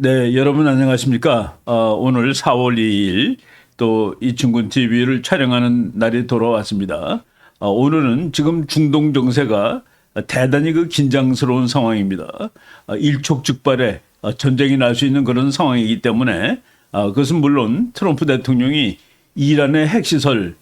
네, 여러분 안녕하십니까? 오늘 4월 2일 또 이춘근 TV를 촬영하는 날이 돌아왔습니다. 오늘은 지금 중동 정세가 대단히 그 긴장스러운 상황입니다. 일촉즉발의 전쟁이 날 수 있는 그런 상황이기 때문에 그것은 물론 트럼프 대통령이 이란의 핵시설을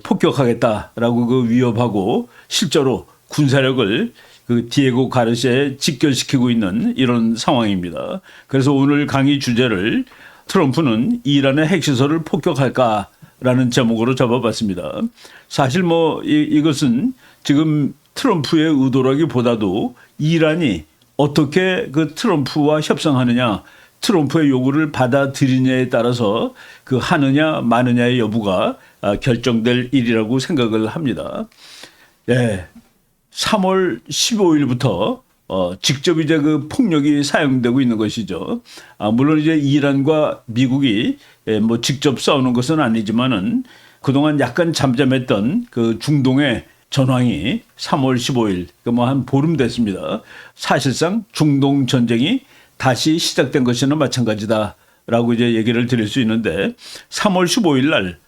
폭격하겠다라고 그 위협하고 실제로 군사력을 그 디에고 가르시아에 직결시키고 있는 이런 상황입니다. 그래서 오늘 강의 주제를 트럼프는 이란의 핵시설을 폭격할까라는 제목으로 잡아봤습니다. 사실 이것은 지금 트럼프의 의도라기보다도 이란이 어떻게 그 트럼프와 협상하느냐, 트럼프의 요구를 받아들이냐에 따라서 그 하느냐 마느냐의 여부가 결정될 일이라고 생각을 합니다. 네. 3월 15일부터 직접 이제 그 폭력이 사용되고 있는 것이죠. 물론 이제 이란과 미국이 직접 싸우는 것은 아니지만은 그동안 약간 잠잠했던 그 중동의 전황이 3월 15일, 한 보름 됐습니다. 사실상 중동 전쟁이 다시 시작된 것이나 마찬가지다라고 이제 얘기를 드릴 수 있는데 3월 15일 날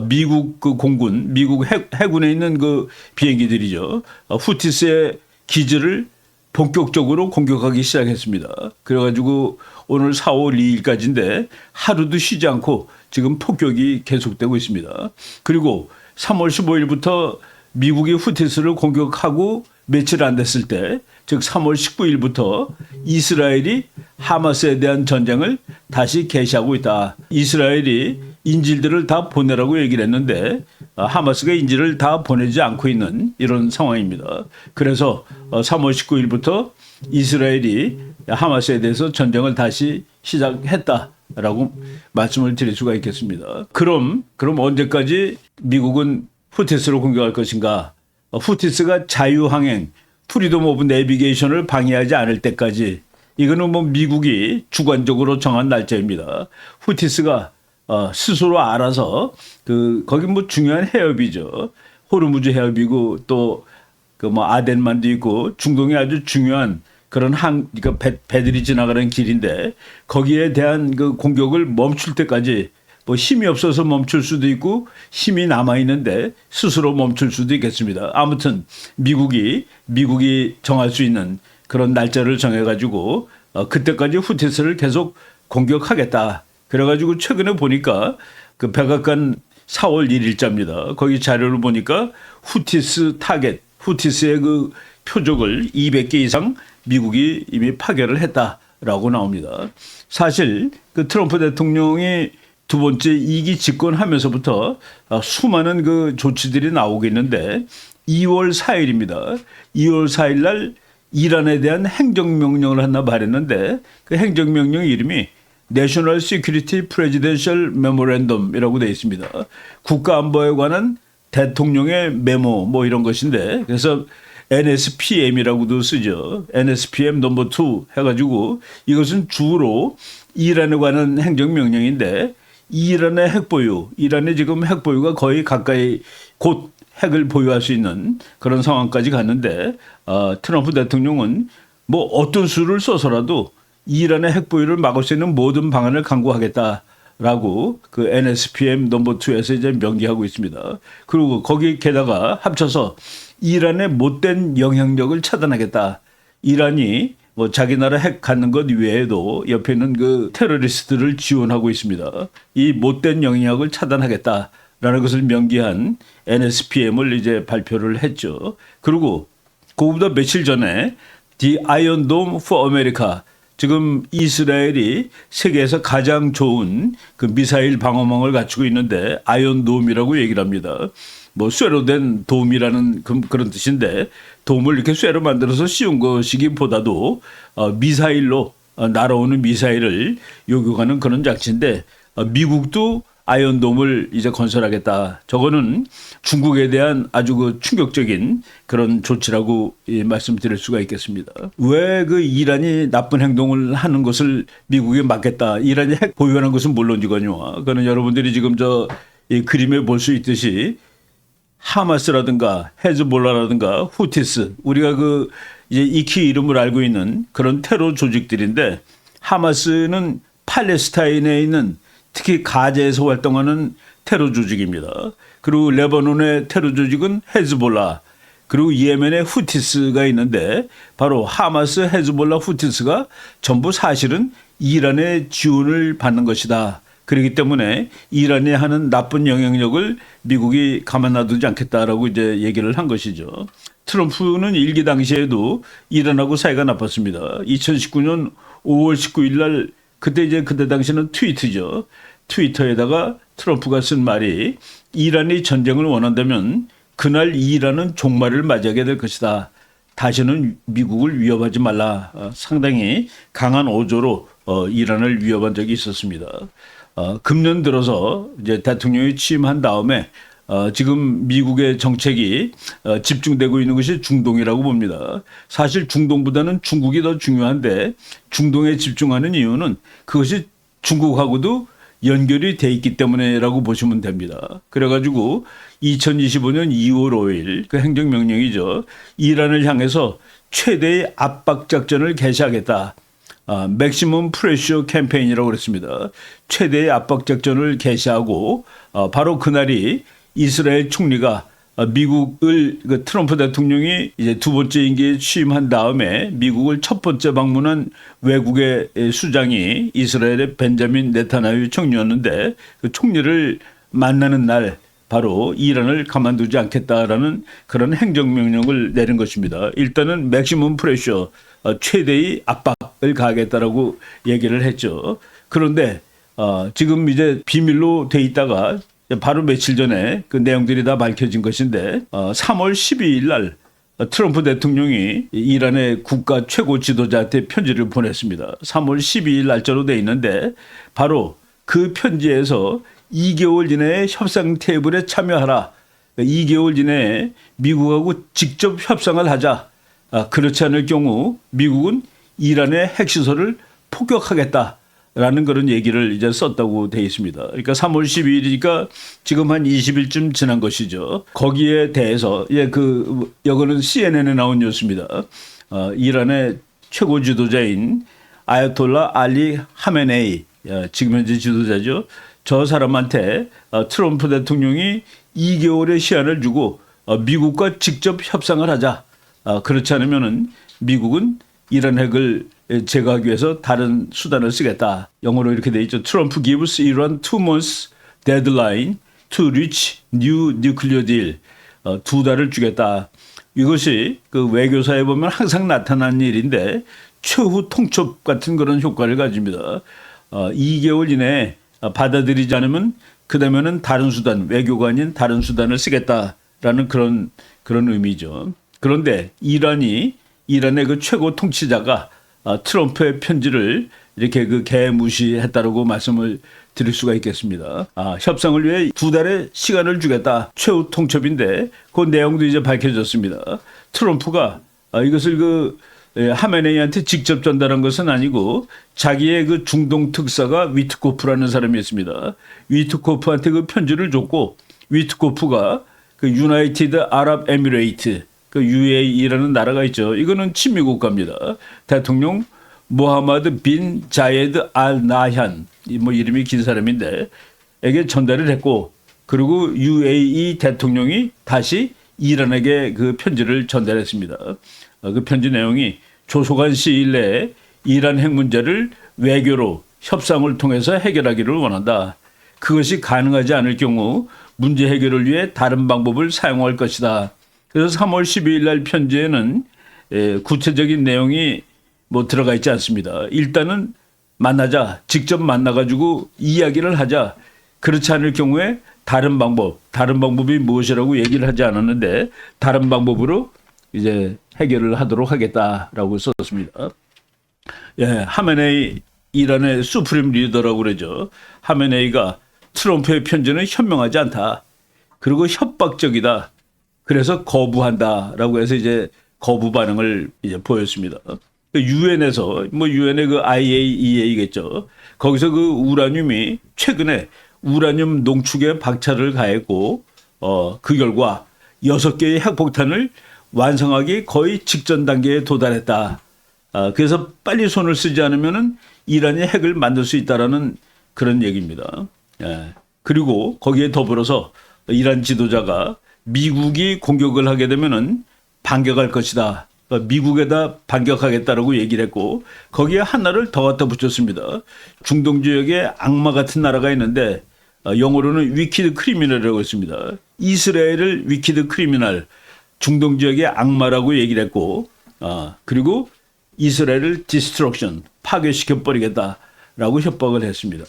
미국 그 공군, 미국 해군에 있는 그 비행기들이죠. 후티스의 기지를 본격적으로 공격하기 시작했습니다. 그래가지고 오늘 4월 2일까지인데 하루도 쉬지 않고 지금 폭격이 계속되고 있습니다. 그리고 3월 15일부터 미국이 후티스를 공격하고 며칠 안 됐을 때, 즉 3월 19일부터 이스라엘이 하마스에 대한 전쟁을 다시 개시하고 있다. 이스라엘이 인질들을 다 보내라고 얘기를 했는데 하마스가 인질을 다 보내지 않고 있는 이런 상황입니다. 그래서 3월 19일부터 이스라엘이 하마스에 대해서 전쟁을 다시 시작했다라고 말씀을 드릴 수가 있겠습니다. 그럼 언제까지 미국은 후티스를 공격할 것인가? 후티스가 자유항행, 프리덤 오브 내비게이션을 방해하지 않을 때까지, 이거는 미국이 주관적으로 정한 날짜입니다. 후티스가 스스로 알아서 거기 중요한 해협이죠. 호르무즈 해협이고 또 아덴만도 있고 중동에 아주 중요한 그런 그러니까 배들이 지나가는 길인데 거기에 대한 그 공격을 멈출 때까지 힘이 없어서 멈출 수도 있고 힘이 남아 있는데 스스로 멈출 수도 있겠습니다. 아무튼 미국이 정할 수 있는 그런 날짜를 정해가지고 그때까지 후티스를 계속 공격하겠다. 그래가지고 최근에 보니까 그 백악관 4월 1일자입니다. 거기 자료를 보니까 후티스 타겟, 후티스의 그 표적을 200개 이상 미국이 이미 파괴를 했다라고 나옵니다. 사실 그 트럼프 대통령이 두 번째 2기 집권하면서부터 수많은 그 조치들이 나오고 있는데 2월 4일입니다. 2월 4일 날 이란에 대한 행정명령을 하나 발했는데 그 행정명령 이름이 National Security Presidential Memorandum이라고 되어 있습니다. 국가안보에 관한 대통령의 메모 이런 것인데 그래서 NSPM이라고도 쓰죠. NSPM 넘버 2 해가지고 이것은 주로 이란에 관한 행정명령인데 이란의 핵보유, 이란의 지금 핵보유가 거의 가까이 곧 핵을 보유할 수 있는 그런 상황까지 갔는데 트럼프 대통령은 어떤 수를 써서라도 이란의 핵보유를 막을 수 있는 모든 방안을 강구하겠다라고 그 NSPM 넘버 2에서 이제 명기하고 있습니다. 그리고 거기 게다가 합쳐서 이란의 못된 영향력을 차단하겠다. 이란이 자기 나라 핵 갖는 것 외에도 옆에 있는 그 테러리스트를 지원하고 있습니다. 이 못된 영향력을 차단하겠다라는 것을 명기한 NSPM을 이제 발표를 했죠. 그리고 그보다 며칠 전에 The Iron Dome for America, 지금 이스라엘이 세계에서 가장 좋은 그 미사일 방어망을 갖추고 있는데 아이언돔이라고 얘기를 합니다. 쇠로 된 돔이라는 그런 뜻인데 돔을 이렇게 쇠로 만들어서 씌운 것이기보다도 미사일로 날아오는 미사일을 요격하는 그런 장치인데 미국도 아이언돔을 이제 건설하겠다. 저거는 중국에 대한 아주 그 충격적인 그런 조치라고 말씀드릴 수가 있겠습니다. 왜 그 이란이 나쁜 행동을 하는 것을 미국에 막겠다. 이란이 핵 보유하는 것은 물론이거니와 그거는 여러분들이 지금 이 그림에 볼 수 있듯이 하마스라든가 헤즈볼라라든가 후티스, 우리가 이제 익히 이름을 알고 있는 그런 테러 조직들인데 하마스는 팔레스타인에 있는 특히 가자에서 활동하는 테러 조직입니다. 그리고 레바논의 테러 조직은 헤즈볼라, 그리고 예멘의 후티스가 있는데 바로 하마스, 헤즈볼라, 후티스가 전부 사실은 이란의 지원을 받는 것이다. 그렇기 때문에 이란이 하는 나쁜 영향력을 미국이 가만 놔두지 않겠다라고 이제 얘기를 한 것이죠. 트럼프는 일기 당시에도 이란하고 사이가 나빴습니다. 2019년 5월 19일 날 그때 당시는 트위터죠. 트위터에다가 트럼프가 쓴 말이 이란이 전쟁을 원한다면 그날 이란은 종말을 맞이하게 될 것이다. 다시는 미국을 위협하지 말라. 상당히 강한 어조로 이란을 위협한 적이 있었습니다. 금년 들어서 이제 대통령이 취임한 다음에 지금 미국의 정책이 집중되고 있는 것이 중동이라고 봅니다. 사실 중동보다는 중국이 더 중요한데 중동에 집중하는 이유는 그것이 중국하고도 연결이 돼 있기 때문에라고 보시면 됩니다. 그래가지고 2025년 2월 5일 그 행정명령이죠. 이란을 향해서 최대의 압박 작전을 개시하겠다. 맥시멈 프레셔 캠페인이라고 그랬습니다. 최대의 압박 작전을 개시하고 바로 그날이 이스라엘 총리가 미국을 트럼프 대통령이 이제 두 번째 임기에 취임한 다음에 미국을 첫 번째 방문한 외국의 수장이 이스라엘의 벤자민 네타냐후 총리였는데 그 총리를 만나는 날 바로 이란을 가만두지 않겠다라는 그런 행정명령을 내린 것입니다. 일단은 맥시멈 프레셔 최대의 압박을 가하겠다라고 얘기를 했죠. 그런데 지금 이제 비밀로 돼 있다가 바로 며칠 전에 그 내용들이 다 밝혀진 것인데 3월 12일 날 트럼프 대통령이 이란의 국가 최고 지도자한테 편지를 보냈습니다. 3월 12일 날짜로 돼 있는데 바로 그 편지에서 2개월 이내에 협상 테이블에 참여하라. 2개월 이내에 미국하고 직접 협상을 하자. 그렇지 않을 경우 미국은 이란의 핵시설을 폭격하겠다라는 그런 얘기를 이제 썼다고 되어 있습니다. 그러니까 3월 12일이니까 지금 한 20일쯤 지난 것이죠. 거기에 대해서 이거는 CNN에 나온 뉴스입니다. 이란의 최고 지도자인 아야톨라 알리 하메네이, 지금 현재 지도자죠. 저 사람한테 트럼프 대통령이 2개월의 시한을 주고 미국과 직접 협상을 하자. 그렇지 않으면은 미국은 이란 핵을 제거하기 위해서 다른 수단을 쓰겠다. 영어로 이렇게 돼 있죠. 트럼프 gives Iran 2 months deadline to reach new nuclear deal. 2달을 주겠다. 이것이 그 외교사에 보면 항상 나타나는 일인데 최후 통첩 같은 그런 효과를 가집니다. 2개월 이내에 받아들이지 않으면 그다음에는 다른 수단, 외교가 아닌 다른 수단을 쓰겠다라는 그런 의미죠. 그런데 이란의 그 최고 통치자가 트럼프의 편지를 이렇게 개무시했다라고 말씀을 드릴 수가 있겠습니다. 협상을 위해 2달의 시간을 주겠다. 최후 통첩인데 그 내용도 이제 밝혀졌습니다. 트럼프가 이것을 하메네이한테 직접 전달한 것은 아니고 자기의 그 중동 특사가 위트코프라는 사람이 있습니다. 위트코프한테 그 편지를 줬고 위트코프가 그 유나이티드 아랍 에미레이트 그 UAE라는 나라가 있죠. 이거는 친미 국가입니다. 대통령 모하마드 빈 자예드 알 나현 이름이 긴 사람인데 에게 전달을 했고 그리고 UAE 대통령이 다시 이란에게 그 편지를 전달했습니다. 그 편지 내용이 조속한 시일 내에 이란 핵 문제를 외교로 협상을 통해서 해결하기를 원한다. 그것이 가능하지 않을 경우 문제 해결을 위해 다른 방법을 사용할 것이다. 그래서 3월 12일 날 편지에는 구체적인 내용이 들어가 있지 않습니다. 일단은 만나자. 직접 만나가지고 이야기를 하자. 그렇지 않을 경우에 다른 방법이 무엇이라고 얘기를 하지 않았는데 다른 방법으로 이제 해결을 하도록 하겠다라고 썼습니다. 하메네이 이란의 수프림 리더라고 그러죠. 하메네이가 트럼프의 편지는 현명하지 않다. 그리고 협박적이다. 그래서 거부한다라고 해서 이제 거부 반응을 이제 보였습니다. 유엔에서 유엔의 그 IAEA겠죠. 거기서 그 우라늄이 최근에 우라늄 농축에 박차를 가했고 그 결과 6개의 핵폭탄을 완성하기 거의 직전 단계에 도달했다. 그래서 빨리 손을 쓰지 않으면은 이란이 핵을 만들 수 있다라는 그런 얘기입니다. 예. 그리고 거기에 더불어서 이란 지도자가 미국이 공격을 하게 되면은 반격할 것이다. 미국에다 반격하겠다라고 얘기를 했고 거기에 하나를 더 갖다 붙였습니다. 중동 지역에 악마 같은 나라가 있는데 영어로는 위키드 크리미널이라고 했습니다. 이스라엘을 위키드 크리미널, 중동 지역의 악마라고 얘기를 했고 그리고 이스라엘을 디스트럭션, 파괴시켜 버리겠다라고 협박을 했습니다.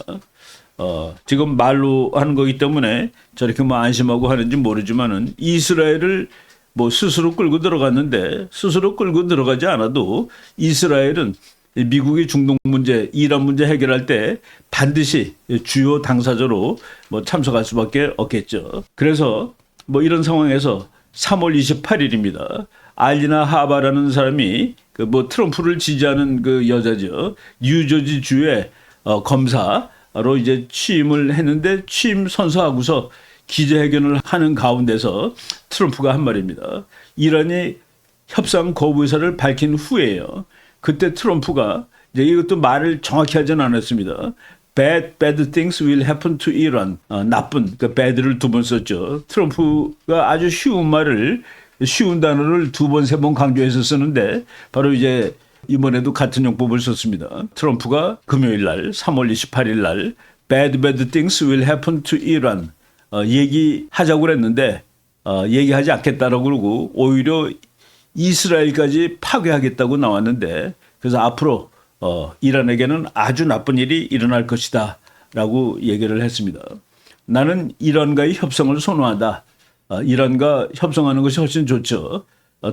지금 말로 하는 거기 때문에 저렇게 뭐 안심하고 하는지 모르지만은 이스라엘을 뭐 스스로 끌고 들어갔는데 스스로 끌고 들어가지 않아도 이스라엘은 미국이 중동 문제, 이란 문제 해결할 때 반드시 주요 당사자로 뭐 참석할 수밖에 없겠죠. 그래서 뭐 이런 상황에서 3월 28일입니다. 알리나 하바라는 사람이 그 뭐 트럼프를 지지하는 그 여자죠. 뉴저지 주의 검사로 이제 취임을 했는데 취임 선서하고서 기자회견을 하는 가운데서 트럼프가 한 말입니다. 이란이 협상 거부 의사를 밝힌 후에요. 그때 트럼프가 이제 이것도 말을 정확히 하진 않았습니다. bad things will happen to Iran. 나쁜, 그 bad를 두 번 썼죠. 트럼프가 아주 쉬운 단어를 두 번, 세 번 강조해서 쓰는데 바로 이제 이번에도 같은 용법을 썼습니다. 트럼프가 금요일 날 3월 28일 날 bad things will happen to Iran 얘기하자고 그랬는데 얘기하지 않겠다라고 그러고 오히려 이스라엘까지 파괴하겠다고 나왔는데 그래서 앞으로 이란에게는 아주 나쁜 일이 일어날 것이다 라고 얘기를 했습니다. 나는 이란과의 협상을 선호한다. 이란과 협상하는 것이 훨씬 좋죠.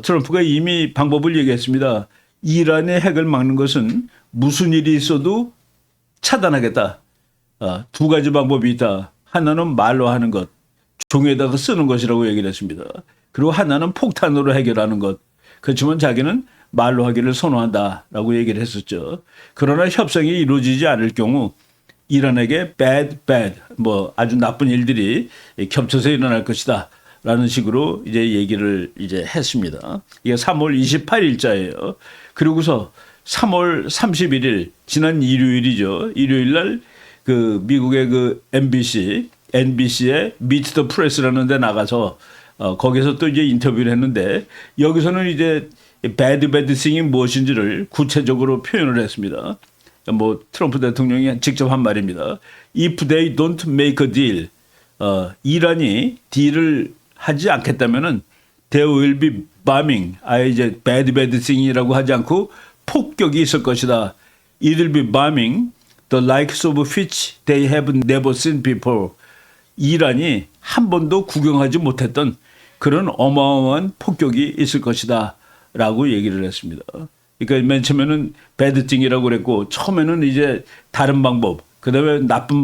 트럼프가 이미 방법을 얘기했습니다. 이란의 핵을 막는 것은 무슨 일이 있어도 차단하겠다. 두 가지 방법이 있다. 하나는 말로 하는 것, 종이에다가 쓰는 것이라고 얘기를 했습니다. 그리고 하나는 폭탄으로 해결하는 것. 그렇지만 자기는 말로 하기를 선호한다라고 얘기를 했었죠. 그러나 협상이 이루어지지 않을 경우 이란에게 bad 뭐 아주 나쁜 일들이 겹쳐서 일어날 것이다. 라는 식으로 이제 얘기를 이제 했습니다. 이게 3월 28일자예요. 그리고서 3월 31일 지난 일요일이죠. 일요일 날 그 미국의 그 NBC의 Meet the Press라는 데 나가서 거기서 또 이제 인터뷰를 했는데 여기서는 이제 bad thing이 무엇인지를 구체적으로 표현을 했습니다. 뭐 트럼프 대통령이 직접 한 말입니다. If they don't make a deal, 이란이 딜을 하지 않겠다면은 there will be bombing. 이제 bad thing이라고 하지 않고 폭격이 있을 것이다. It will be bombing the likes of which they have never seen before. 이란이 한 번도 구경하지 못했던 그런 어마어마한 폭격이 있을 것이다. 라고 얘기를 했습니다. 그러니까 맨 처음에는 bad thing이라고 그랬고 처음에는 이제 다른 방법, 그다음에 나쁜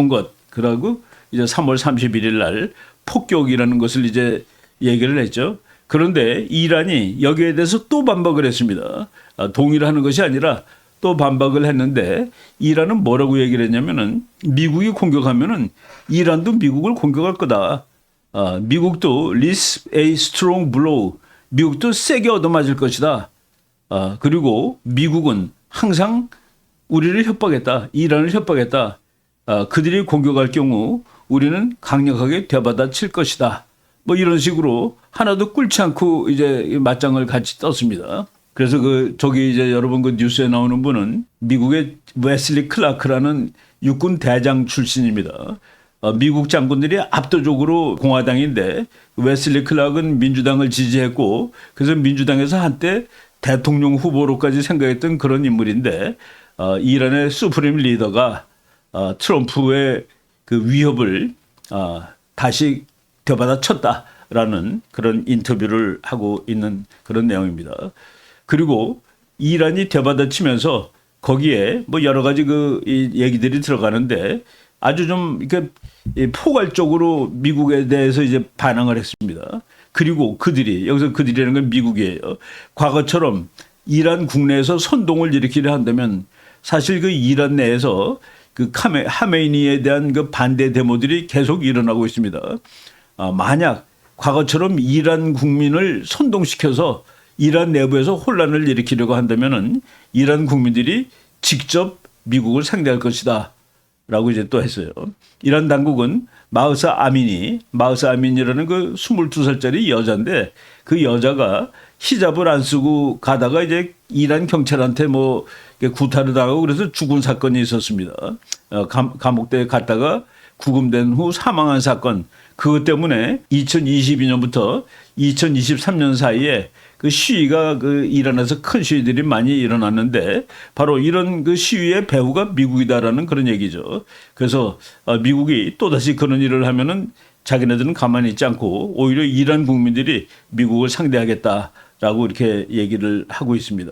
것, 그러고 이제 3월 31일 날 폭격이라는 것을 이제 얘기를 했죠. 그런데 이란이 여기에 대해서 또 반박을 했습니다. 동의를 하는 것이 아니라 또 반박을 했는데 이란은 뭐라고 얘기를 했냐면은 미국이 공격하면은 이란도 미국을 공격할 거다. 미국도 risk a strong blow. 미국도 세게 얻어맞을 것이다. 그리고 미국은 항상 우리를 협박했다. 이란을 협박했다. 그들이 공격할 경우 우리는 강력하게 되받아칠 것이다. 뭐 이런 식으로 하나도 꿀지 않고 이제 맞짱을 같이 떴습니다. 그래서 저기 이제 여러분 그 뉴스에 나오는 분은 미국의 웨슬리 클라크라는 육군 대장 출신입니다. 미국 장군들이 압도적으로 공화당인데 웨슬리 클락은 민주당을 지지했고 그래서 민주당에서 한때 대통령 후보로까지 생각했던 그런 인물인데 이란의 수프림 리더가 트럼프의 그 위협을 다시 되받아쳤다라는 그런 인터뷰를 하고 있는 그런 내용입니다. 그리고 이란이 되받아치면서 거기에 뭐 여러 가지 이 얘기들이 들어가는데 아주 좀 이렇게 포괄적으로 미국에 대해서 이제 반항을 했습니다. 그리고 여기서 그들이라는 건 미국이에요. 과거처럼 이란 국내에서 선동을 일으키려 한다면 사실 그 이란 내에서 그 하메이니에 대한 그 반대 데모들이 계속 일어나고 있습니다. 만약 과거처럼 이란 국민을 선동시켜서 이란 내부에서 혼란을 일으키려고 한다면은 이란 국민들이 직접 미국을 상대할 것이다. 라고 이제 또 했어요. 이란 당국은 마흐사 아민이라는 그 22살짜리 여자인데 그 여자가 히잡을 안 쓰고 가다가 이제 이란 경찰한테 뭐 구타를 당하고 그래서 죽은 사건이 있었습니다. 감옥대에 갔다가 구금된 후 사망한 사건. 그것 때문에 2022년부터 2023년 사이에 그 시위가 그 이란에서 큰 시위들이 많이 일어났는데 바로 이런 그 시위의 배후가 미국이다라는 그런 얘기죠. 그래서 미국이 또다시 그런 일을 하면은 자기네들은 가만히 있지 않고 오히려 이란 국민들이 미국을 상대하겠다라고 이렇게 얘기를 하고 있습니다.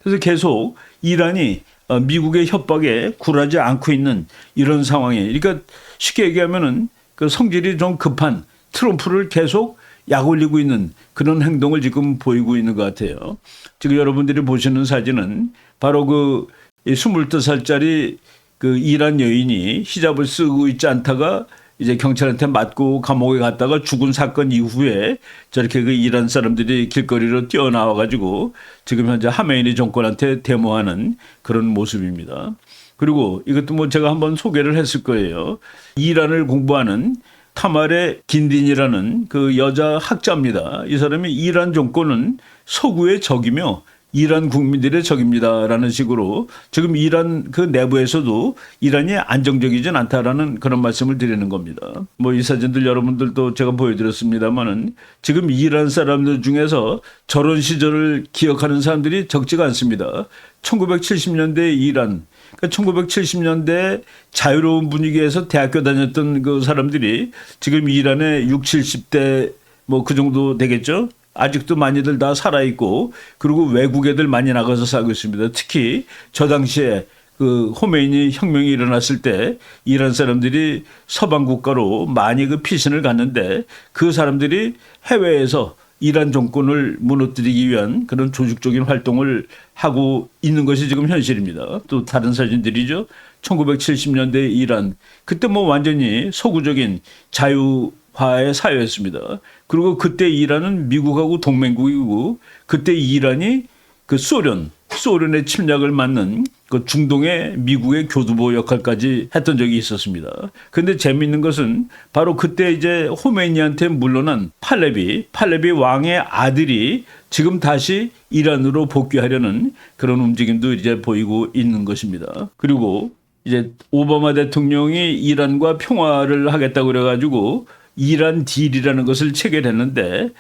그래서 계속 이란이 미국의 협박에 굴하지 않고 있는 이런 상황에, 그러니까 쉽게 얘기하면은 그 성질이 좀 급한 트럼프를 계속 약 올리고 있는 그런 행동을 지금 보이고 있는 것 같아요. 지금 여러분들이 보시는 사진은 바로 그 22살짜리 그 이란 여인이 히잡을 쓰고 있지 않다가 이제 경찰한테 맞고 감옥에 갔다가 죽은 사건 이후에 저렇게 그 이란 사람들이 길거리로 뛰어나와 가지고 지금 현재 하메이니 정권한테 데모하는 그런 모습입니다. 그리고 이것도 뭐 제가 한번 소개를 했을 거예요. 이란을 공부하는 타마레 긴딘이라는 그 여자 학자입니다. 이 사람이 이란 정권은 서구의 적이며 이란 국민들의 적입니다라는 식으로 지금 이란 그 내부에서도 이란이 안정적이진 않다라는 그런 말씀을 드리는 겁니다. 뭐 이 사진들 여러분들도 제가 보여드렸습니다만은 지금 이란 사람들 중에서 저런 시절을 기억하는 사람들이 적지가 않습니다. 1970년대 이란, 그러니까 1970년대 자유로운 분위기에서 대학교 다녔던 그 사람들이 지금 이란의 60, 70대 뭐 그 정도 되겠죠. 아직도 많이들 다 살아있고 그리고 외국 애들 많이 나가서 살고 있습니다. 특히 저 당시에 그 호메이니 혁명이 일어났을 때 이란 사람들이 서방 국가로 많이 그 피신을 갔는데 그 사람들이 해외에서 이란 정권을 무너뜨리기 위한 그런 조직적인 활동을 하고 있는 것이 지금 현실입니다. 또 다른 사진들이죠. 1970년대 이란. 그때 뭐 완전히 서구적인 자유화의 사회였습니다. 그리고 그때 이란은 미국하고 동맹국이고 그때 이란이 그 소련의 침략을 막는 그 중동의 미국의 교두보 역할까지 했던 적이 있었습니다. 그런데 재미있는 것은 바로 그때 이제 호메이니한테 물러난 팔레비 왕의 아들이 지금 다시 이란으로 복귀하려는 그런 움직임도 이제 보이고 있는 것입니다. 그리고 이제 오바마 대통령이 이란과 평화를 하겠다고 그래가지고 이란 딜이라는 것을 체결했는데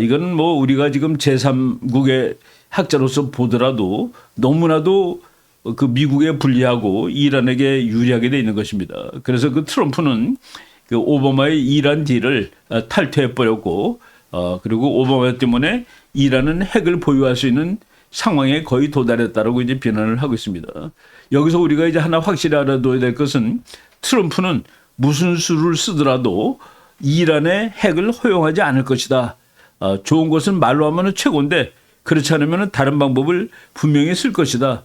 이건 뭐 우리가 지금 제3국의 학자로서 보더라도 너무나도 그 미국에 불리하고 이란에게 유리하게 돼 있는 것입니다. 그래서 그 트럼프는 그 오바마의 이란 딜을 탈퇴해 버렸고 그리고 오바마 때문에 이란은 핵을 보유할 수 있는 상황에 거의 도달했다라고 이제 비난을 하고 있습니다. 여기서 우리가 이제 하나 확실히 알아둬야 될 것은 트럼프는 무슨 수를 쓰더라도 이란의 핵을 허용하지 않을 것이다. 좋은 것은 말로 하면 최고인데 그렇지 않으면 다른 방법을 분명히 쓸 것이다.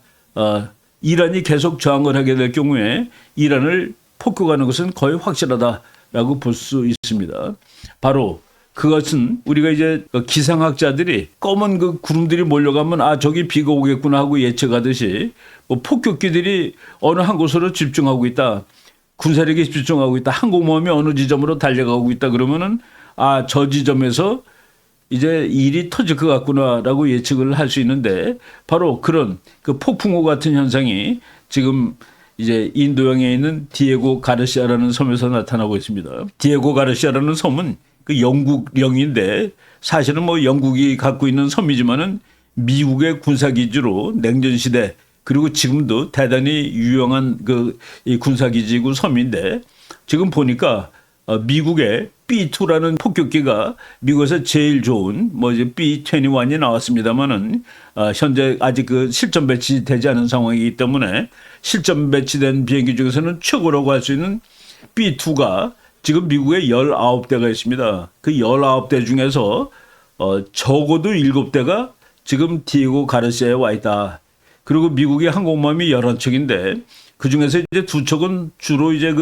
이란이 계속 저항을 하게 될 경우에 이란을 폭격하는 것은 거의 확실하다라고 볼 수 있습니다. 바로 그것은 우리가 이제 기상학자들이 검은 그 구름들이 몰려가면 저기 비가 오겠구나 하고 예측하듯이 뭐 폭격기들이 어느 한 곳으로 집중하고 있다. 군사력이 집중하고 있다. 항공모함이 어느 지점으로 달려가고 있다. 그러면은 저 지점에서 이제 일이 터질 것 같구나라고 예측을 할 수 있는데 바로 그런 그 폭풍우 같은 현상이 지금 이제 인도양에 있는 디에고 가르시아라는 섬에서 나타나고 있습니다. 디에고 가르시아라는 섬은 그 영국령인데 사실은 뭐 영국이 갖고 있는 섬이지만은 미국의 군사기지로 냉전시대 그리고 지금도 대단히 유용한 그 이 군사기지고 섬인데 지금 보니까 미국의 B2라는 폭격기가 미국에서 제일 좋은 뭐 이제 B21이 나왔습니다만은 현재 아직 그 실전 배치되지 않은 상황이기 때문에 실전 배치된 비행기 중에서는 최고라고 할 수 있는 B2가 지금 미국에 19대가 있습니다. 그 19대 중에서 적어도 7대가 지금 디에고 가르시아에 와 있다. 그리고 미국의 항공모함이 11척인데 그 중에서 이제 2척은 주로 이제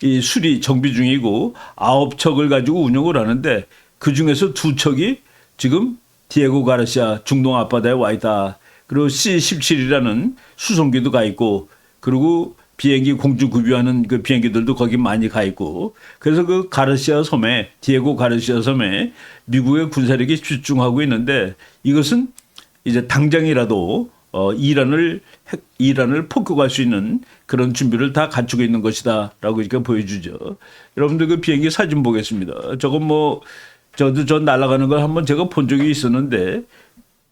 이 수리 정비 중이고 9척을 가지고 운영을 하는데 그 중에서 2척이 지금 디에고 가르시아 중동 앞바다에 와 있다. 그리고 C-17이라는 수송기도 가 있고, 그리고 비행기 공중 구비하는 그 비행기들도 거기 많이 가 있고, 그래서 그 가르시아 섬에, 디에고 가르시아 섬에 미국의 군사력이 집중하고 있는데, 이것은 이제 당장이라도 이란을 폭격할 수 있는 그런 준비를 다 갖추고 있는 것이다라고 이렇게 보여주죠. 여러분들 그 비행기 사진 보겠습니다. 저건 뭐 저도 날아가는 걸 한번 제가 본 적이 있었는데,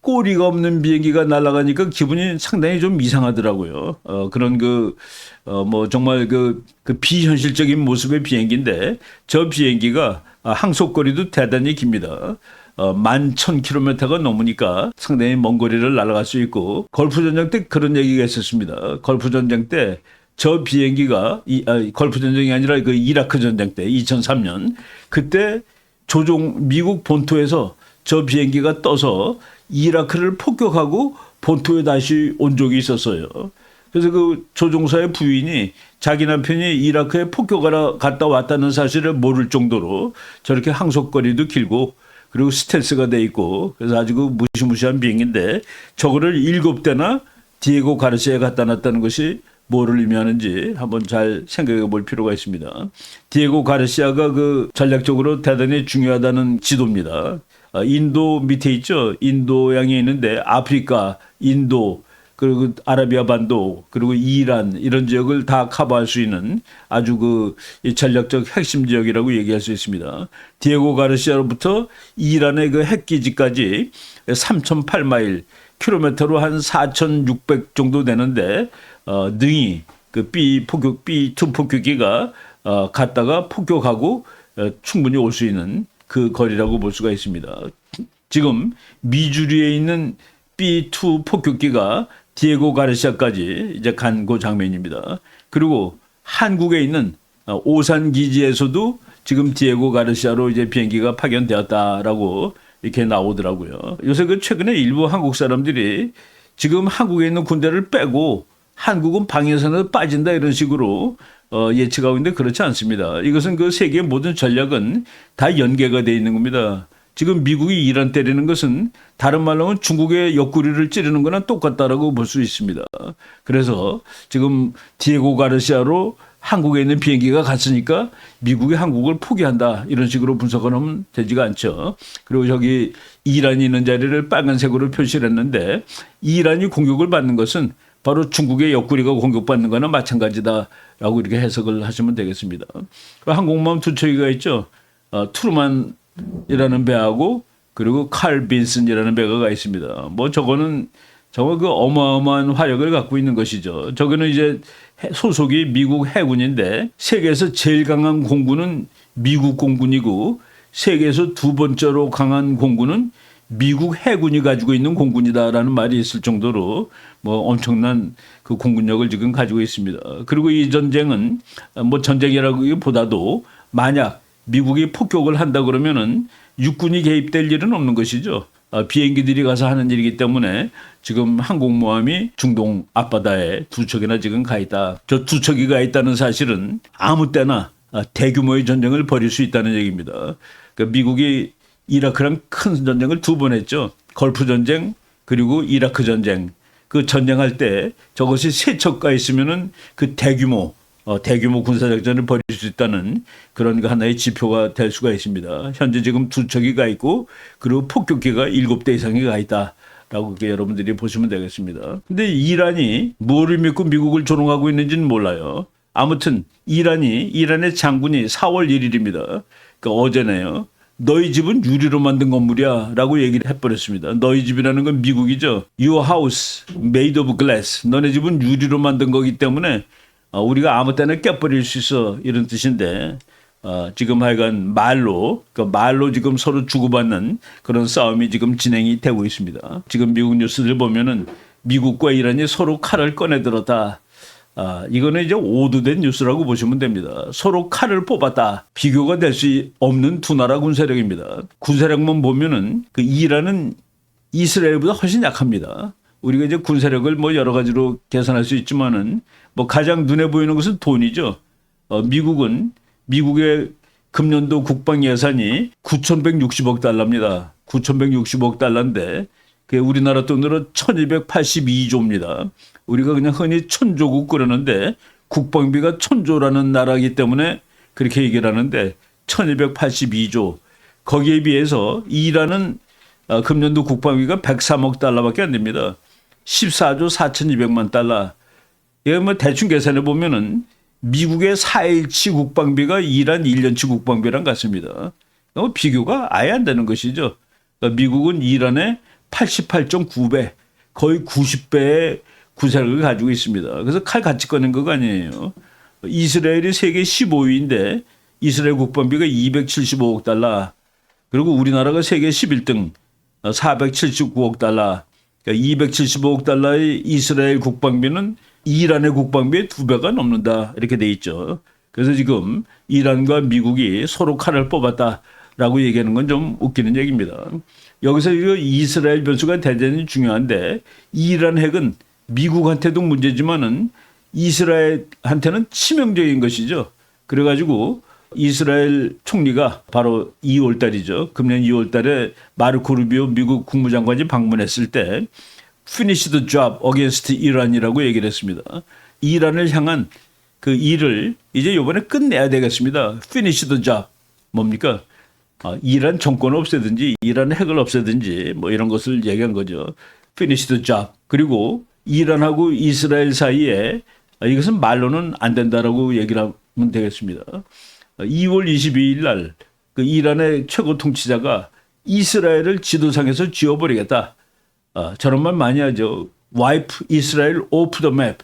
꼬리가 없는 비행기가 날아가니까 기분이 상당히 좀 이상하더라고요. 그런 뭐 정말 그 비현실적인 모습의 비행기인데, 저 비행기가 항속거리도 대단히 깁니다. 11,000km가 넘으니까 상당히 먼 거리를 날아갈 수 있고, 걸프 전쟁 때 그런 얘기가 있었습니다. 걸프 전쟁 때 저 비행기가 걸프 전쟁이 아니라 그 이라크 전쟁 때 2003년 그때 미국 본토에서 저 비행기가 떠서 이라크를 폭격하고 본토에 다시 온 적이 있었어요. 그래서 그 조종사의 부인이 자기 남편이 이라크에 폭격하러 갔다 왔다는 사실을 모를 정도로 저렇게 항속거리도 길고, 그리고 스텔스가 돼 있고, 그래서 아주 그 무시무시한 비행기인데, 저거를 7대나 디에고 가르시아에 갖다 놨다는 것이 뭐를 의미하는지 한번 잘 생각해 볼 필요가 있습니다. 디에고 가르시아가 그 전략적으로 대단히 중요하다는 지도입니다. 인도 밑에 있죠. 인도양에 있는데 아프리카, 인도, 그리고 아라비아 반도, 그리고 이란, 이런 지역을 다 커버할 수 있는 아주 그 전략적 핵심 지역이라고 얘기할 수 있습니다. 디에고 가르시아로부터 이란의 그 핵기지까지 3,008마일, 킬로미터로 한 4,600 정도 되는데, 능히 그 B2 폭격기가 갔다가 폭격하고 충분히 올 수 있는 그 거리라고 볼 수가 있습니다. 지금 미주리에 있는 B2 폭격기가 디에고 가르시아까지 이제 간 그 장면입니다. 그리고 한국에 있는 오산 기지에서도 지금 디에고 가르시아로 이제 비행기가 파견되었다라고 이렇게 나오더라고요. 요새 그 최근에 일부 한국 사람들이 지금 한국에 있는 군대를 빼고 한국은 방해선에서 빠진다 이런 식으로 예측하고 있는데, 그렇지 않습니다. 이것은 그 세계의 모든 전략은 다 연계가 되어 있는 겁니다. 지금 미국이 이란 때리는 것은 다른 말로 하면 중국의 옆구리를 찌르는 거나 똑같다라고 볼 수 있습니다. 그래서 지금 디에고 가르시아로 한국에 있는 비행기가 갔으니까 미국이 한국을 포기한다, 이런 식으로 분석하면 되지가 않죠. 그리고 저기 이란이 있는 자리를 빨간색으로 표시를 했는데, 이란이 공격을 받는 것은 바로 중국의 옆구리가 공격받는 거나 마찬가지다라고 이렇게 해석을 하시면 되겠습니다. 항공모함 두 척이가 있죠. 트루만이라는 배하고 그리고 칼 빈슨이라는 배가 가 있습니다. 뭐 저거는 정말 그 어마어마한 화력을 갖고 있는 것이죠. 저거는 이제 소속이 미국 해군인데, 세계에서 제일 강한 공군은 미국 공군이고, 세계에서 두 번째로 강한 공군은 미국 해군이 가지고 있는 공군이다라는 말이 있을 정도로 뭐 엄청난 그 공군력을 지금 가지고 있습니다. 그리고 이 전쟁은 뭐 전쟁이라기보다도 만약 미국이 폭격을 한다 그러면은 육군이 개입될 일은 없는 것이죠. 비행기들이 가서 하는 일이기 때문에 지금 항공모함이 중동 앞바다에 두 척이나 지금 가 있다. 저 두 척이 가 있다는 사실은 아무 때나 대규모의 전쟁을 벌일 수 있다는 얘기입니다. 그러니까 미국이 이라크랑 큰 전쟁을 두 번 했죠. 걸프 전쟁 그리고 이라크 전쟁. 그 전쟁할 때 저것이 세 척가 있으면은 그 대규모 군사작전을 벌일 수 있다는 그런 하나의 지표가 될 수가 있습니다. 현재 지금 두 척이 가 있고, 그리고 폭격기가 7대 이상이 가 있다라고 여러분들이 보시면 되겠습니다. 근데 이란이 뭐를 믿고 미국을 조롱하고 있는지는 몰라요. 아무튼 이란의 장군이 4월 1일입니다. 그러니까 어제네요. 너희 집은 유리로 만든 건물이야 라고 얘기를 해버렸습니다. 너희 집이라는 건 미국이죠. Your house made of glass. 너네 집은 유리로 만든 거기 때문에 우리가 아무 때나 깨버릴 수 있어, 이런 뜻인데, 지금 하여간 말로 지금 서로 주고받는 그런 싸움이 지금 진행이 되고 있습니다. 지금 미국 뉴스들 보면은 미국과 이란이 서로 칼을 꺼내들었다. 이거는 이제 오도된 뉴스라고 보시면 됩니다. 서로 칼을 뽑았다. 비교가 될 수 없는 두 나라 군사력입니다. 군사력만 보면은 그 이란은 이스라엘보다 훨씬 약합니다. 우리가 이제 군사력을 뭐 여러 가지로 계산할 수 있지만은 뭐 가장 눈에 보이는 것은 돈이죠. 미국은 미국의 금년도 국방 예산이 9,160억 달러입니다. 9,160억 달러인데 그게 우리나라 돈으로 1,282조입니다. 우리가 그냥 흔히 천조국 그러는데 국방비가 천조라는 나라이기 때문에 그렇게 얘기를 하는데 1,282조. 거기에 비해서 이란은 금년도 국방비가 103억 달러밖에 안 됩니다. 14조 4,200만 달러. 이거 뭐 대충 계산해 보면은 미국의 4일치 국방비가 이란 1년치 국방비랑 같습니다. 비교가 아예 안 되는 것이죠. 그러니까 미국은 이란의 88.9배, 거의 90배의 군사력을 가지고 있습니다. 그래서 칼 같이 꺼낸 거가 아니에요. 이스라엘이 세계 15위인데 이스라엘 국방비가 275억 달러, 그리고 우리나라가 세계 11등 479억 달러, 그러니까 275억 달러의 이스라엘 국방비는 이란의 국방비의 2배가 넘는다 이렇게 돼 있죠. 그래서 지금 이란과 미국이 서로 칼을 뽑았다라고 얘기하는 건 좀 웃기는 얘기입니다. 여기서 이스라엘 변수가 대단히 중요한데 이란 핵은 미국한테도 문제지만은 이스라엘한테는 치명적인 것이죠. 그래가지고 이스라엘 총리가 바로 2월 달이죠. 금년 2월 달에 마르코 루비오 미국 국무장관이 방문했을 때 Finish the job against Iran이라고 얘기를 했습니다. 이란을 향한 그 일을 이제 이번에 끝내야 되겠습니다. Finish the job. 뭡니까? 이란 정권을 없애든지 이란 핵을 없애든지 뭐 이런 것을 얘기한 거죠. Finish the job. 그리고 이란하고 이스라엘 사이에 이것은 말로는 안 된다라고 얘기를 하면 되겠습니다. 2월 22일 날 그 이란의 최고 통치자가 이스라엘을 지도상에서 지워버리겠다. 저런 말 많이 하죠. Wipe Israel off the map.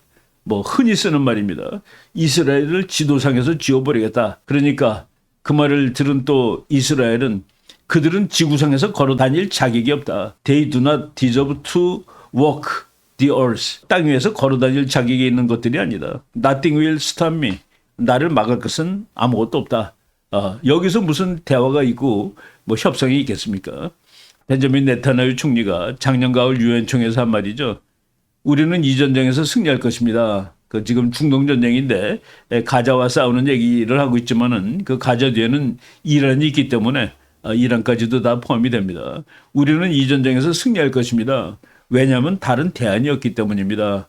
뭐 흔히 쓰는 말입니다. 이스라엘을 지도상에서 지워버리겠다. 그러니까 그 말을 들은 또 이스라엘은 그들은 지구상에서 걸어 다닐 자격이 없다. They do not deserve to walk the earth. 땅 위에서 걸어 다닐 자격이 있는 것들이 아니다. Nothing will stop me. 나를 막을 것은 아무것도 없다. 여기서 무슨 대화가 있고 뭐 협상이 있겠습니까? 벤자민 네타냐후 총리가 작년 가을 유엔총회에서 한 말이죠. 우리는 이 전쟁에서 승리할 것입니다. 그 지금 중동 전쟁인데 가자와 싸우는 얘기를 하고 있지만은 그 가자 뒤에는 이란이 있기 때문에 이란까지도 다 포함이 됩니다. 우리는 이 전쟁에서 승리할 것입니다. 왜냐하면 다른 대안이 없기 때문입니다.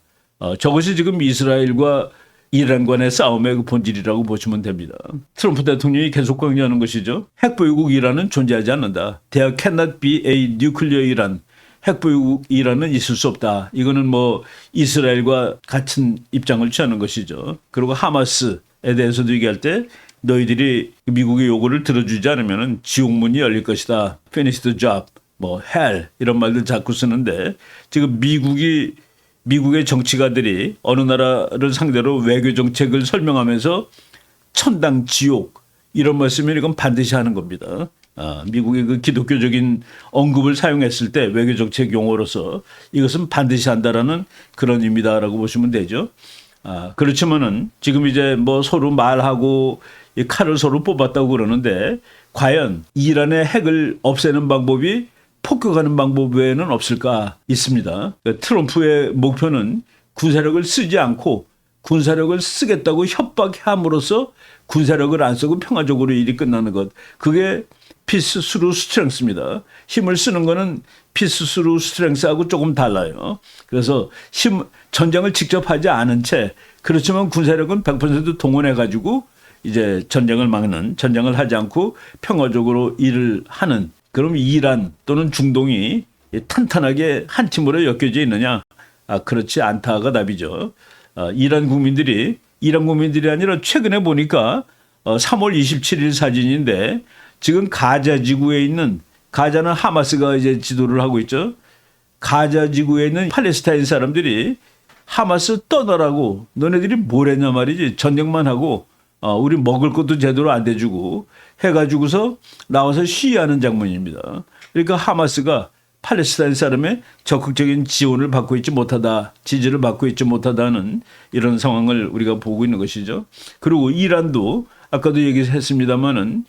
저것이 지금 이스라엘과 이란 간의 싸움의 그 본질이라고 보시면 됩니다. 트럼프 대통령이 계속 강조하는 것이죠. 핵보유국 이란은 존재하지 않는다. There cannot be a nuclear Iran. 핵보유국 이란은 있을 수 없다. 이거는 뭐 이스라엘과 같은 입장을 취하는 것이죠. 그리고 하마스에 대해서도 얘기할 때 너희들이 미국의 요구를 들어주지 않으면 지옥문이 열릴 것이다. Finish the job. 뭐 hell 이런 말들 자꾸 쓰는데 지금 미국의 정치가들이 어느 나라를 상대로 외교 정책을 설명하면서 천당 지옥 이런 말씀을 이건 반드시 하는 겁니다. 미국의 그 기독교적인 언급을 사용했을 때 외교 정책 용어로서 이것은 반드시 한다라는 그런 의미다라고 보시면 되죠. 그렇지만은 지금 이제 뭐 서로 말하고 이 칼을 서로 뽑았다고 그러는데 과연 이란의 핵을 없애는 방법이 폭격하는 방법 외에는 없을까 있습니다. 트럼프의 목표는 군사력을 쓰지 않고 군사력을 쓰겠다고 협박함으로써 군사력을 안 쓰고 평화적으로 일이 끝나는 것. 그게 피스 스루 스트렝스입니다. 힘을 쓰는 거는 피스 스루 스트렝스하고 조금 달라요. 그래서 전쟁을 직접 하지 않은 채 그렇지만 군사력은 100% 동원해 가지고 이제 전쟁을 막는 전쟁을 하지 않고 평화적으로 일을 하는 그럼 이란 또는 중동이 탄탄하게 한 팀으로 엮여져 있느냐? 그렇지 않다가 답이죠. 이란 국민들이 아니라 최근에 보니까 3월 27일 사진인데 지금 가자 지구에 있는 가자는 하마스가 이제 지도를 하고 있죠. 가자 지구에 있는 팔레스타인 사람들이 하마스 떠나라고 너네들이 뭘 했냐 말이지. 전쟁만 하고 우리 먹을 것도 제대로 안 대주고 해가지고서 나와서 시위하는 장면입니다. 그러니까 하마스가 팔레스타인 사람의 적극적인 지원을 받고 있지 못하다, 지지를 받고 있지 못하다는 이런 상황을 우리가 보고 있는 것이죠. 그리고 이란도 아까도 얘기했습니다마는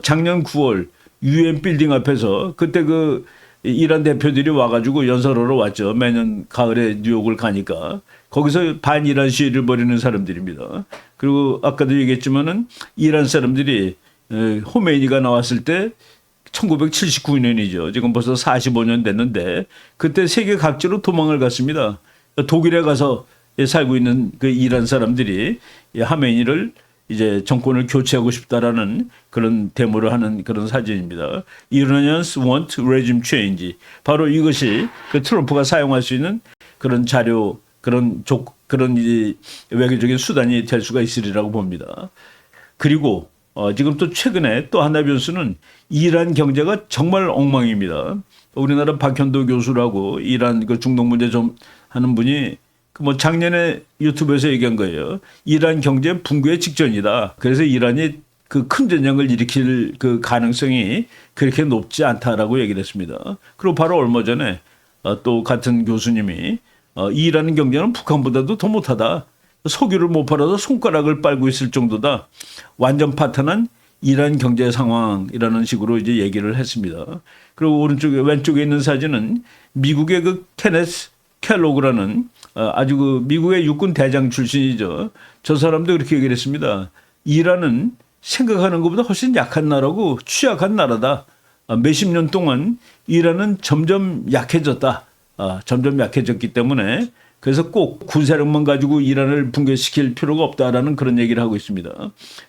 작년 9월 UN 빌딩 앞에서 그때 그 이란 대표들이 와가지고 연설하러 왔죠. 매년 가을에 뉴욕을 가니까 거기서 반이란 시위를 벌이는 사람들입니다. 그리고 아까도 얘기했지만은 이란 사람들이 호메이니가 나왔을 때 1979년이죠. 지금 벌써 45년 됐는데 그때 세계 각지로 도망을 갔습니다. 독일에 가서 살고 있는 그 이란 사람들이 하메니를 이제 정권을 교체하고 싶다라는 그런 데모를 하는 그런 사진입니다. Iranians want regime change. 바로 이것이 그 트럼프가 사용할 수 있는 그런 자료, 그런 이제 외교적인 수단이 될 수가 있으리라고 봅니다. 그리고 지금 또 최근에 또 하나의 변수는 이란 경제가 정말 엉망입니다. 우리나라 박현도 교수라고 이란 그 중동 문제 좀 하는 분이 뭐 작년에 유튜브에서 얘기한 거예요. 이란 경제 붕괴의 직전이다. 그래서 이란이 그 큰 전쟁을 일으킬 그 가능성이 그렇게 높지 않다라고 얘기를 했습니다. 그리고 바로 얼마 전에 또 같은 교수님이 이란 경제는 북한보다도 더 못하다. 석유를 못 팔아서 손가락을 빨고 있을 정도다. 완전 파탄한 이란 경제 상황이라는 식으로 이제 얘기를 했습니다. 그리고 왼쪽에 있는 사진은 미국의 그 케네스 켈로그라는 아주 그 미국의 육군 대장 출신이죠. 저 사람도 그렇게 얘기를 했습니다. 이란은 생각하는 것보다 훨씬 약한 나라고 취약한 나라다. 몇십 년 동안 이란은 점점 약해졌다. 점점 약해졌기 때문에 그래서 꼭 군사력만 가지고 이란을 붕괴시킬 필요가 없다라는 그런 얘기를 하고 있습니다.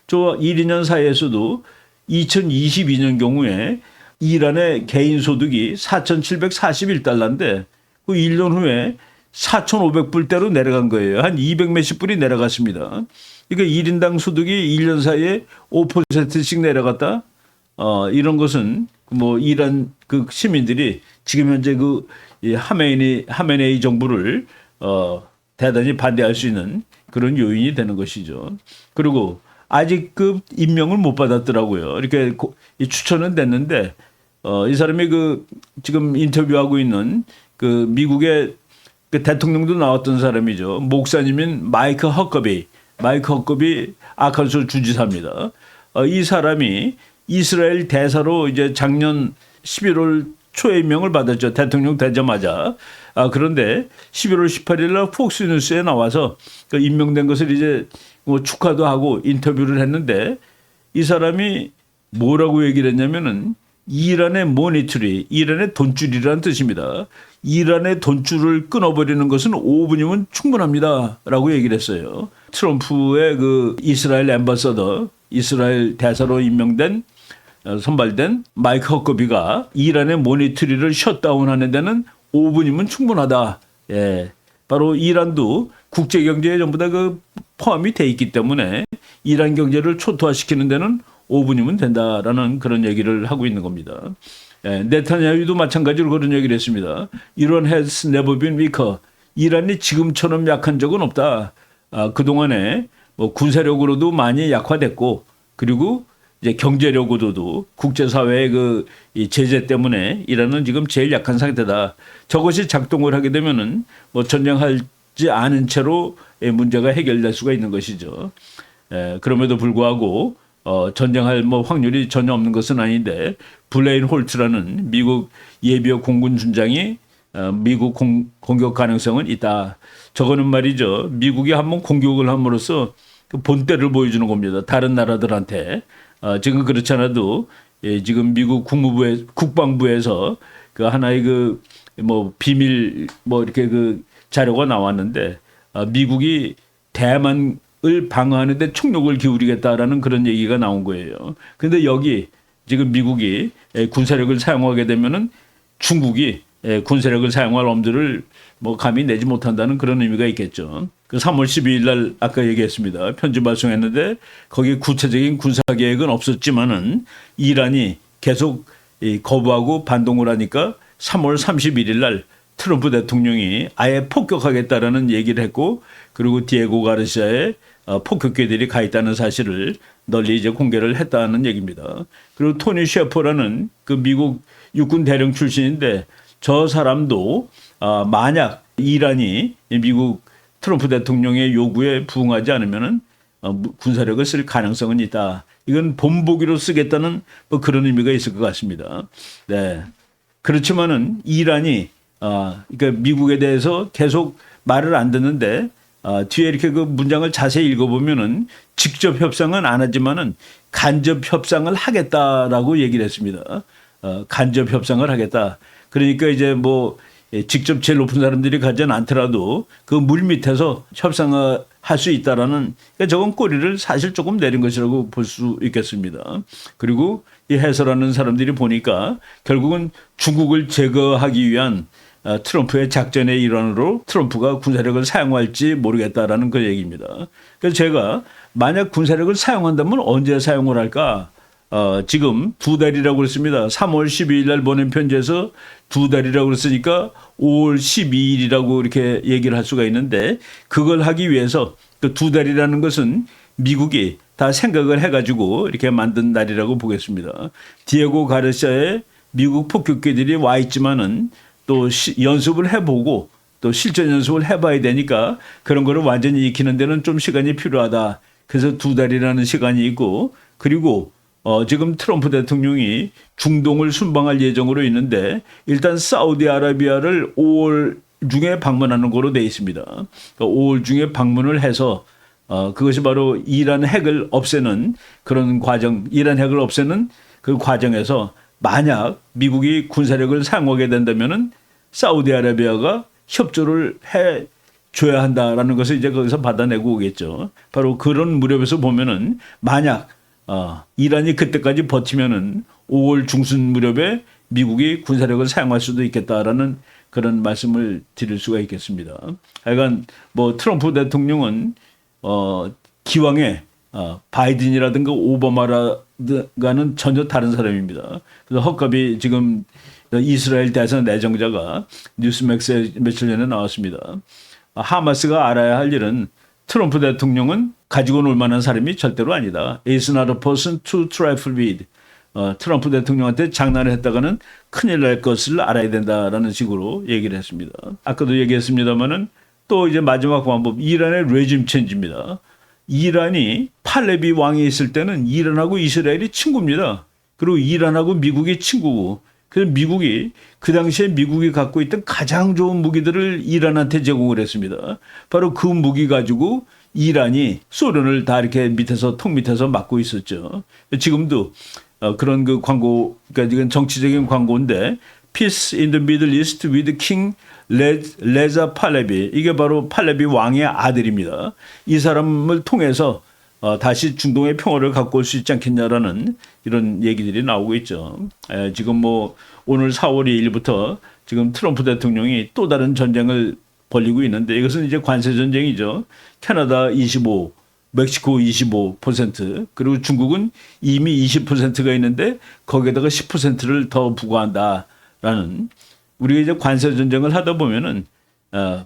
저 1, 2년 사이에서도 2022년 경우에 이란의 개인 소득이 4,741달러인데 그 1년 후에 4,500불대로 내려간 거예요. 한 200 몇십 불이 내려갔습니다. 그러니까 1인당 소득이 1년 사이에 5%씩 내려갔다. 이런 것은 뭐 이란 그 시민들이 지금 현재 그 하메네이 정부를 대단히 반대할 수 있는 그런 요인이 되는 것이죠. 그리고 아직 그 임명을 못 받았더라고요. 이렇게 추천은 됐는데 이 사람이 그 지금 인터뷰하고 있는 그 미국의 그 대통령도 나왔던 사람이죠. 목사님인 마이크 허커비 아칸소 주지사입니다. 이 사람이 이스라엘 대사로 이제 작년 11월 초에 임명을 받았죠. 대통령 되자마자. 그런데 11월 18일 날 폭스뉴스에 나와서 그 임명된 것을 이제 뭐 축하도 하고 인터뷰를 했는데 이 사람이 뭐라고 얘기를 했냐면은 이란의 모니터리, 이란의 돈줄이라는 뜻입니다. 이란의 돈줄을 끊어버리는 것은 5분이면 충분합니다. 라고 얘기를 했어요. 트럼프의 그 이스라엘 앰바서더, 이스라엘 대사로 임명된 선발된 마이크 허커비가 이란의 모니터리를 셧다운하는 데는 5분이면 충분하다. 예. 바로 이란도 국제 경제에 전부 다 그 포함이 돼 있기 때문에 이란 경제를 초토화시키는 데는 5분이면 된다라는 그런 얘기를 하고 있는 겁니다. 예, 네타냐후도 마찬가지로 그런 얘기를 했습니다. Iran has never been weaker. 이란이 지금처럼 약한 적은 없다. 그동안에 뭐 군사력으로도 많이 약화됐고 그리고 이제 경제력으로도 국제사회의 이 제재 때문에 이란은 지금 제일 약한 상태다. 저것이 작동을 하게 되면은 뭐 전쟁하지 않은 채로 문제가 해결될 수가 있는 것이죠. 예, 그럼에도 불구하고 전쟁할 뭐 확률이 전혀 없는 것은 아닌데 블레인 홀트라는 미국 예비역 공군 준장이 미국 공격 가능성은 있다. 저거는 말이죠. 미국이 한번 공격을 함으로써 그 본때를 보여주는 겁니다. 다른 나라들한테. 지금 그렇지 않아도 지금 미국 국방부에서 그 하나의 그 뭐 비밀 뭐 이렇게 그 자료가 나왔는데 미국이 대만을 방어하는데 총력을 기울이겠다라는 그런 얘기가 나온 거예요. 그런데 여기 지금 미국이 군사력을 사용하게 되면은 중국이 군사력을 사용할 엄두를 뭐 감히 내지 못한다는 그런 의미가 있겠죠. 그 3월 12일 날 아까 얘기했습니다. 편지 발송했는데 거기에 구체적인 군사 계획은 없었지만은 이란이 계속 거부하고 반동을 하니까 3월 31일 날 트럼프 대통령이 아예 폭격하겠다라는 얘기를 했고 그리고 디에고 가르시아의 폭격기들이 가 있다는 사실을 널리 이제 공개를 했다는 얘기입니다. 그리고 토니 셰퍼라는 그 미국 육군 대령 출신인데 저 사람도 만약 이란이 미국 트럼프 대통령의 요구에 부응하지 않으면은 군사력을 쓸 가능성은 있다. 이건 본보기로 쓰겠다는 뭐 그런 의미가 있을 것 같습니다. 네. 그렇지만은 이란이 그러니까 미국에 대해서 계속 말을 안 듣는데 뒤에 이렇게 그 문장을 자세히 읽어보면은 직접 협상은 안 하지만은 간접 협상을 하겠다라고 얘기를 했습니다. 간접 협상을 하겠다. 그러니까 이제 뭐 직접 제일 높은 사람들이 가진 않더라도 그 물 밑에서 협상을 할 수 있다라는, 그러니까 저건 꼬리를 사실 조금 내린 것이라고 볼 수 있겠습니다. 그리고 이 해설하는 사람들이 보니까 결국은 중국을 제거하기 위한 트럼프의 작전의 일환으로 트럼프가 군사력을 사용할지 모르겠다라는 그 얘기입니다. 그래서 제가 만약 군사력을 사용한다면 언제 사용을 할까? 지금 2달이라고 그랬습니다. 3월 12일 날 보낸 편지에서 2달이라고 그랬으니까 5월 12일이라고 이렇게 얘기를 할 수가 있는데, 그걸 하기 위해서 그 2달이라는 것은 미국이 다 생각을 해가지고 이렇게 만든 날이라고 보겠습니다. 디에고 가르시아의 미국 폭격기들이 와 있지만은 또 연습을 해보고 또 실전 연습을 해봐야 되니까 그런 거를 완전히 익히는 데는 좀 시간이 필요하다. 그래서 2달이라는 시간이 있고, 그리고 지금 트럼프 대통령이 중동을 순방할 예정으로 있는데 일단 사우디아라비아를 5월 중에 방문하는 거로 돼 있습니다. 그러니까 5월 중에 방문을 해서 그것이 바로 이란 핵을 없애는 그런 과정, 이란 핵을 없애는 그 과정에서 만약 미국이 군사력을 사용하게 된다면은 사우디아라비아가 협조를 해 줘야 한다라는 것을 이제 거기서 받아내고 오겠죠. 바로 그런 무렵에서 보면은 만약 이란이 그때까지 버티면은 5월 중순 무렵에 미국이 군사력을 사용할 수도 있겠다라는 그런 말씀을 드릴 수가 있겠습니다. 하여간 뭐 트럼프 대통령은 기왕에 바이든이라든가 오바마라든가는 전혀 다른 사람입니다. 그래서 헛값이 지금 이스라엘 대선 내정자가 뉴스맥스에 며칠 전에 나왔습니다. 하마스가 알아야 할 일은 트럼프 대통령은 가지고 놀 만한 사람이 절대로 아니다. It's not a person to trifle with. 트럼프 대통령한테 장난을 했다가는 큰일 날 것을 알아야 된다라는 식으로 얘기를 했습니다. 아까도 얘기했습니다마는 또 이제 마지막 방법, 이란의 레짐 체인지입니다. 이란이 팔레비 왕이 있을 때는 이란하고 이스라엘이 친구입니다. 그리고 이란하고 미국이 친구고, 그래서 미국이 그 당시에 미국이 갖고 있던 가장 좋은 무기들을 이란한테 제공을 했습니다. 바로 그 무기 가지고 이란이 소련을 다 이렇게 밑에서 통 밑에서 막고 있었죠. 지금도 그런 그 광고, 그러니까 이건 정치적인 광고인데 Peace in the Middle East with King 레자 팔레비, 이게 바로 팔레비 왕의 아들입니다. 이 사람을 통해서 다시 중동의 평화를 갖고 올 수 있지 않겠냐라는 이런 얘기들이 나오고 있죠. 지금 뭐 오늘 4월 2일부터 지금 트럼프 대통령이 또 다른 전쟁을 벌이고 있는데 이것은 이제 관세 전쟁이죠. 캐나다 25, 멕시코 25%, 그리고 중국은 이미 20%가 있는데 거기에다가 10%를 더 부과한다라는, 우리가 이제 관세 전쟁을 하다 보면은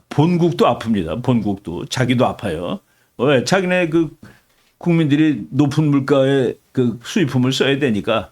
본국도 아픕니다. 본국도 자기도 아파요. 왜? 자기네 그 국민들이 높은 물가의 그 수입품을 써야 되니까.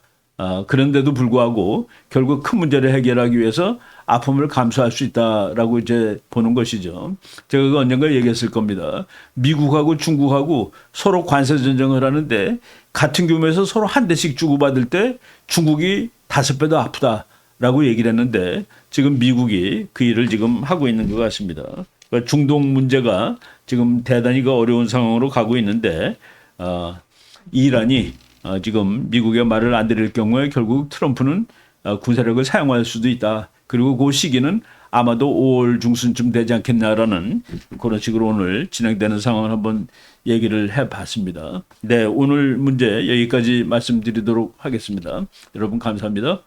그런데도 불구하고 결국 큰 문제를 해결하기 위해서 아픔을 감수할 수 있다라고 이제 보는 것이죠. 제가 그 언젠가 얘기했을 겁니다. 미국하고 중국하고 서로 관세 전쟁을 하는데 같은 규모에서 서로 한 대씩 주고받을 때 중국이 5배 더 아프다라고 얘기를 했는데 지금 미국이 그 일을 지금 하고 있는 것 같습니다. 그러니까 중동 문제가 지금 대단히 어려운 상황으로 가고 있는데 이란이 지금 미국의 말을 안 들을 경우에 결국 트럼프는 군사력을 사용할 수도 있다. 그리고 그 시기는 아마도 5월 중순쯤 되지 않겠냐라는 그런 식으로 오늘 진행되는 상황을 한번 얘기를 해봤습니다. 네, 오늘 문제 여기까지 말씀드리도록 하겠습니다. 여러분 감사합니다.